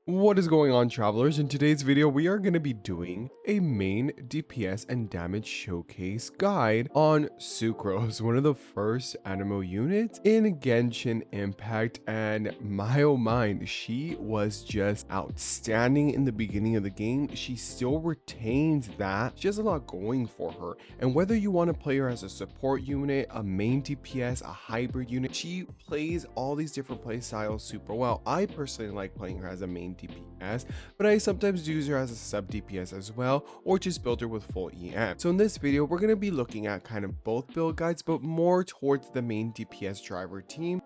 What is going on, travelers? In today's video we are going to be doing a main DPS and damage showcase guide on Sucrose, one of the first animo units in Genshin Impact, and my oh my, she was just outstanding in the beginning of the game. She still retains that. She has a lot going for her, and whether you want to play her as a support unit, a main DPS, a hybrid unit, she plays all these different play styles super well. I personally like playing her as a main DPS, but I sometimes use her as a sub DPS as well, or just build her with full EM. So in this video, we're going to be looking at kind of both build guides, but more towards the main DPS driver team.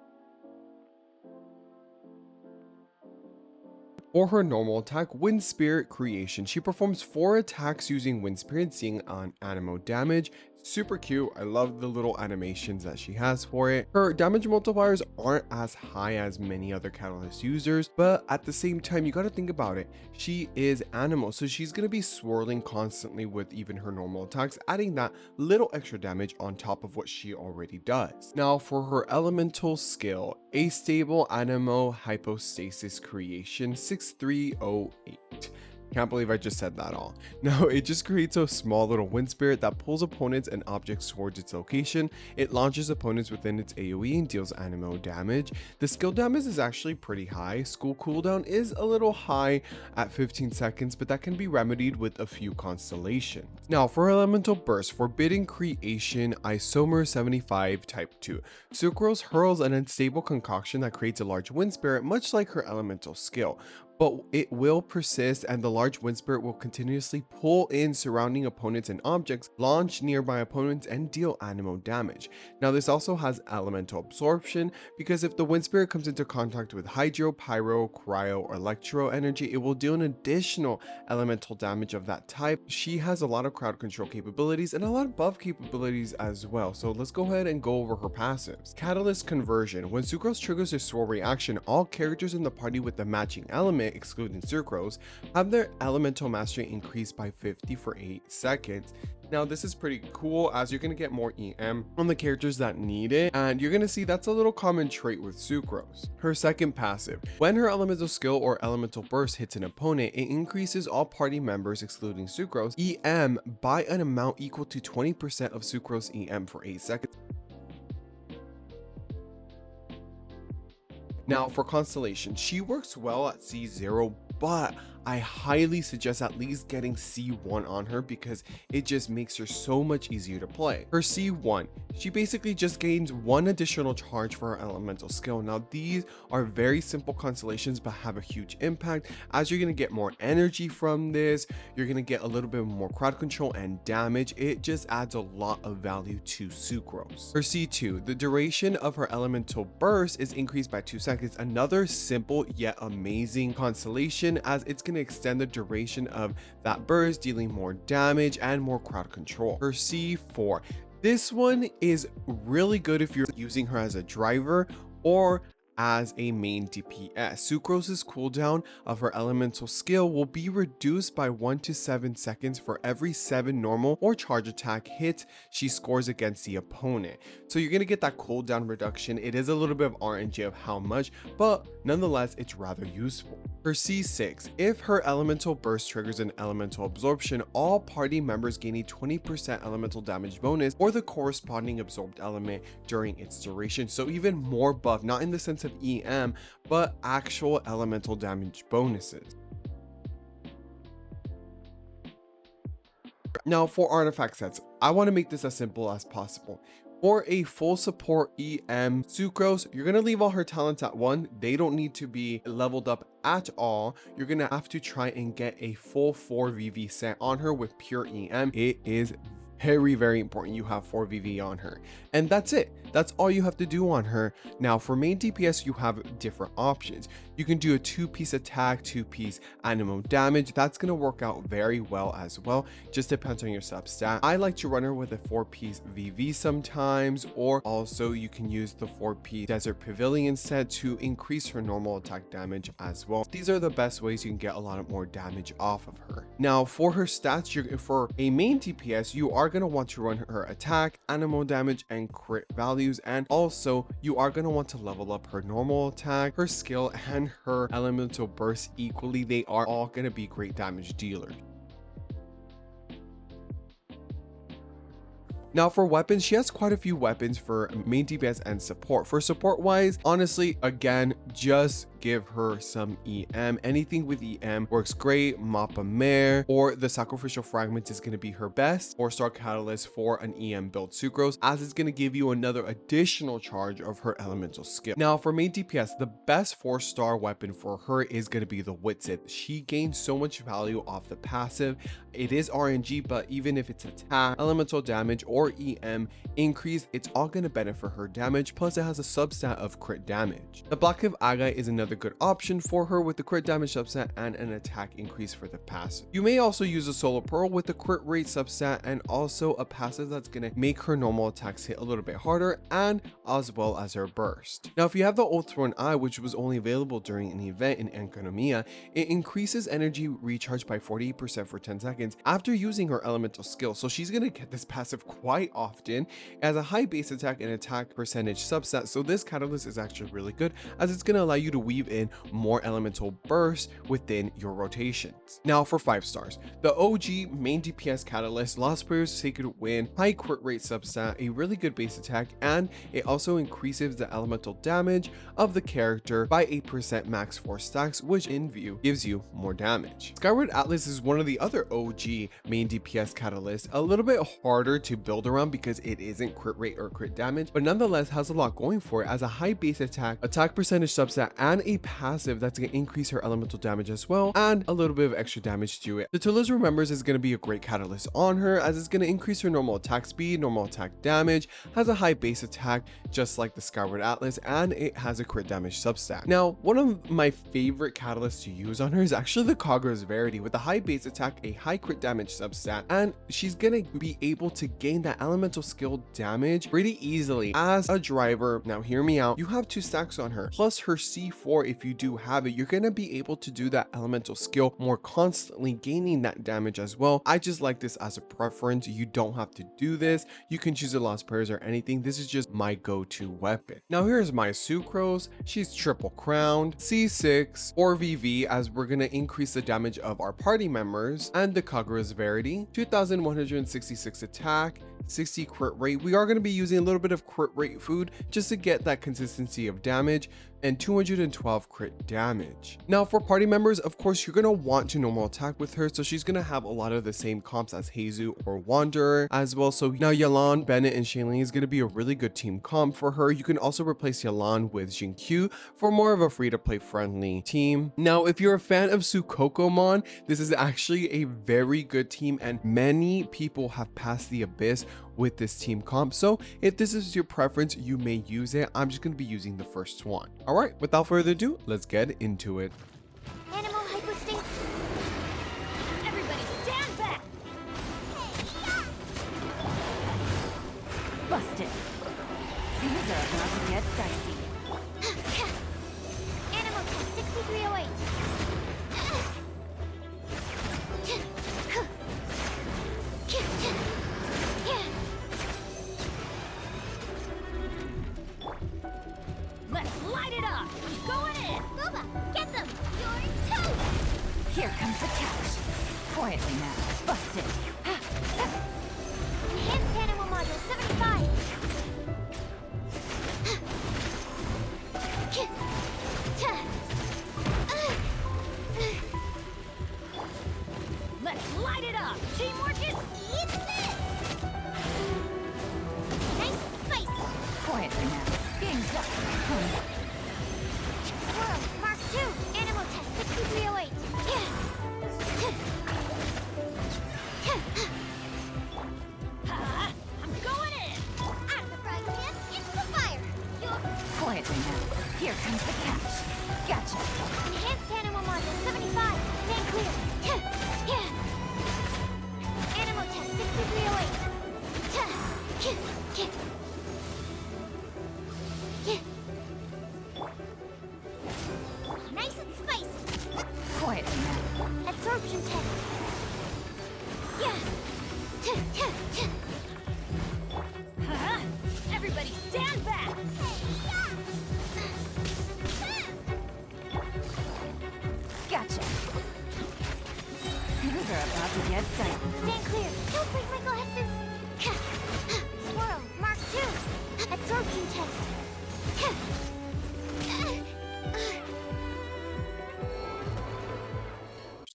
For her normal attack, Wind Spirit Creation, she performs 4 attacks using Wind Spirit, seeing on animo damage. Super cute. I love the little animations that she has for it. Her damage multipliers aren't as high as many other Catalyst users, but at the same time, you got to think about it. She is animo, so she's going to be swirling constantly with even her normal attacks, adding that little extra damage on top of what she already does. Now for her elemental skill, Astable Animo Hypostasis Creation 6308. Can't believe I just said that all. No, it just creates a small little wind spirit that pulls opponents and objects towards its location. It launches opponents within its AoE and deals animo damage. The skill damage is actually pretty high. School cooldown is a little high at 15 seconds, but that can be remedied with a few constellations. Now for elemental burst, Forbidden Creation Isomer 75 type 2. Sucrose hurls an unstable concoction that creates a large wind spirit, much like her elemental skill, but it will persist, and the large wind spirit will continuously pull in surrounding opponents and objects, launch nearby opponents, and deal animo damage. Now this also has elemental absorption, because if the wind spirit comes into contact with hydro, pyro, cryo, or electro energy, it will deal an additional elemental damage of that type. She has a lot of crowd control capabilities and a lot of buff capabilities as well, so let's go ahead and go over her passives. Catalyst Conversion. When Sucrose triggers a swirl reaction, all characters in the party with the matching element, excluding Sucrose, have their elemental mastery increased by 50 for 8 seconds. Now this is pretty cool, as you're going to get more EM on the characters that need it, and you're going to see that's a little common trait with Sucrose. Her second passive. When her elemental skill or elemental burst hits an opponent, it increases all party members, excluding Sucrose, EM by an amount equal to 20% of Sucrose EM for 8 seconds. Now for Constellation, she works well at C0, but I highly suggest at least getting C1 on her, because it just makes her so much easier to play. Her C1, she basically just gains 1 additional charge for her elemental skill. Now these are very simple constellations, but have a huge impact, as you're going to get more energy from this. You're going to get a little bit more crowd control and damage. It just adds a lot of value to Sucrose. Her C2, the duration of her elemental burst is increased by 2 seconds. Another simple yet amazing constellation, as it's going to extend the duration of that burst, dealing more damage and more crowd control. Her C4, this one is really good if you're using her as a driver or as a main DPS. Sucrose's cooldown of her elemental skill will be reduced by 1 to 7 seconds for every 7 normal or charge attack hits she scores against the opponent. So you're going to get that cooldown reduction. It is a little bit of RNG of how much, but nonetheless, it's rather useful. Her C6, if her elemental burst triggers an elemental absorption, all party members gain a 20% elemental damage bonus or the corresponding absorbed element during its duration. So even more buff, not in the sense of EM, but actual elemental damage bonuses. Now for artifact sets, I want to make this as simple as possible. For a full support EM Sucrose, you're going to leave all her talents at 1. They don't need to be leveled up at all. You're going to have to try and get a full 4 VV set on her with pure EM. It is very important you have 4 VV on her, and that's it. That's all you have to do on her. Now for main DPS, you have different options. You can do a 2-piece attack, 2-piece animo damage. That's going to work out very well as well. Just depends on your sub stat. I like to run her with a 4-piece VV sometimes, or also you can use the 4-piece Desert Pavilion set to increase her normal attack damage as well. These are the best ways you can get a lot more damage off of her. Now for her stats, for a main DPS, you are going to want to run her attack, animo damage, and crit value. values, and also you are going to want to level up her normal attack, her skill, and her elemental burst equally. They are all going to be great damage dealers. Now for weapons, she has quite a few weapons for main DPS and support. For support wise, honestly, again, just give her some EM. Anything with EM works great. Mappa Mare or the Sacrificial Fragment is going to be her best 4-star catalyst for an EM build Sucrose, as it's going to give you another additional charge of her elemental skill. Now for main DPS, the best 4-star weapon for her is going to be the Witsith. She gains so much value off the passive. It is RNG, but even if it's attack, elemental damage, or EM increase, it's all going to benefit her damage, plus it has a substat of crit damage. The Black Cave Agate is another good option for her with the crit damage substat and an attack increase for the passive. You may also use a Solar Pearl with the crit rate substat and also a passive that's going to make her normal attacks hit a little bit harder, and as well as her burst. Now if you have the Oathsworn Eye, which was only available during an event in Economia, it increases energy recharge by 48% for 10 seconds after using her elemental skill, so she's going to get this passive quite often. It has a high base attack and attack percentage subset, so this catalyst is actually really good as it's going to allow you to weave in more elemental bursts within your rotations. Now for 5 stars, the OG main DPS catalyst, Lost Prayers Sacred Wind, high crit rate substat, a really good base attack, and it also increases the elemental damage of the character by 8% max 4 stacks, which in view gives you more damage. Skyward Atlas is one of the other OG main DPS catalysts, a little bit harder to build around because it isn't crit rate or crit damage, but nonetheless has a lot going for it as a high base attack percentage substat, and a passive that's going to increase her elemental damage as well, and a little bit of extra damage to it. The Toulouse Remembers is going to be a great catalyst on her as it's going to increase her normal attack speed, normal attack damage, has a high base attack just like the Skyward Atlas, and it has a crit damage substat. Now one of my favorite catalysts to use on her is actually the Kagura's Verity with a high base attack, a high crit damage substat, and she's going to be able to gain that elemental skill damage pretty easily as a driver. Now hear me out, you have 2 stacks on her plus her C4. If you do have it, you're going to be able to do that elemental skill more constantly, gaining that damage as well. I just like this as a preference. You don't have to do this, you can choose a Lost Prayers or anything. This is just my go-to weapon. Now here's my Sucrose. She's triple crowned, C6 or VV, as we're going to increase the damage of our party members, and the Kagura's Verity, 2166 attack, 60 crit rate. We are going to be using a little bit of crit rate food just to get that consistency of damage, and 212 crit damage. Now for party members, of course you're going to want to normal attack with her, so she's going to have a lot of the same comps as Heizu or Wanderer as well. So now Yalan, Bennett, and Shailene is going to be a really good team comp for her. You can also replace Yalan with Jinkyu for more of a free-to-play friendly team. Now if you're a fan of Sukokomon, this is actually a very good team, and many people have passed the abyss with this team comp, so if this is your preference, you may use it. I'm just going to be using the first one. All right, without further ado, let's get into it. Animal hypostate. Everybody stand back. Busted. Things are about to get dicey. Animal test 6308. Let's light it up. I'm going in. Booba, get them. You're in toast. Here comes the catch. Quietly now. Busted. Enhanced animal module 75. Let's light it up. Teamwork is eat this. Nice and spicy. Quietly now. Game's up. Squirrel, Mark 2, animal test 6308. I'm going in. Out of the frying pan, into the fire. Quietly now. Here comes the catch. Gotcha. Enhanced animal module 75. Stand clear. Animal test 6308. Nice and spicy. Quietly now. Absorption test. Everybody stand are about to get dicey. Stand clear. Don't break my glasses. Swirl. Mark 2. Absorption test.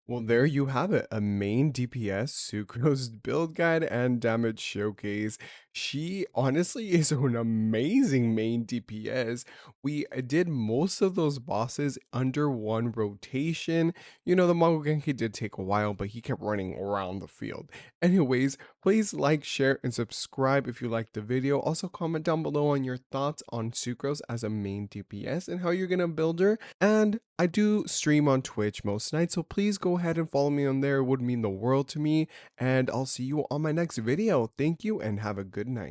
Well, there you have it, a main DPS Sucrose build guide and damage showcase. She honestly is an amazing main DPS. We did most of those bosses under one rotation. You know, the Mongol Genki did take a while, but he kept running around the field. Anyways, please like, share, and subscribe if you liked the video. Also, comment down below on your thoughts on Sucrose as a main DPS and how you're gonna build her. And I do stream on Twitch most nights, so please go ahead and follow me on there. It would mean the world to me. And I'll see you on my next video. Thank you and have a good night.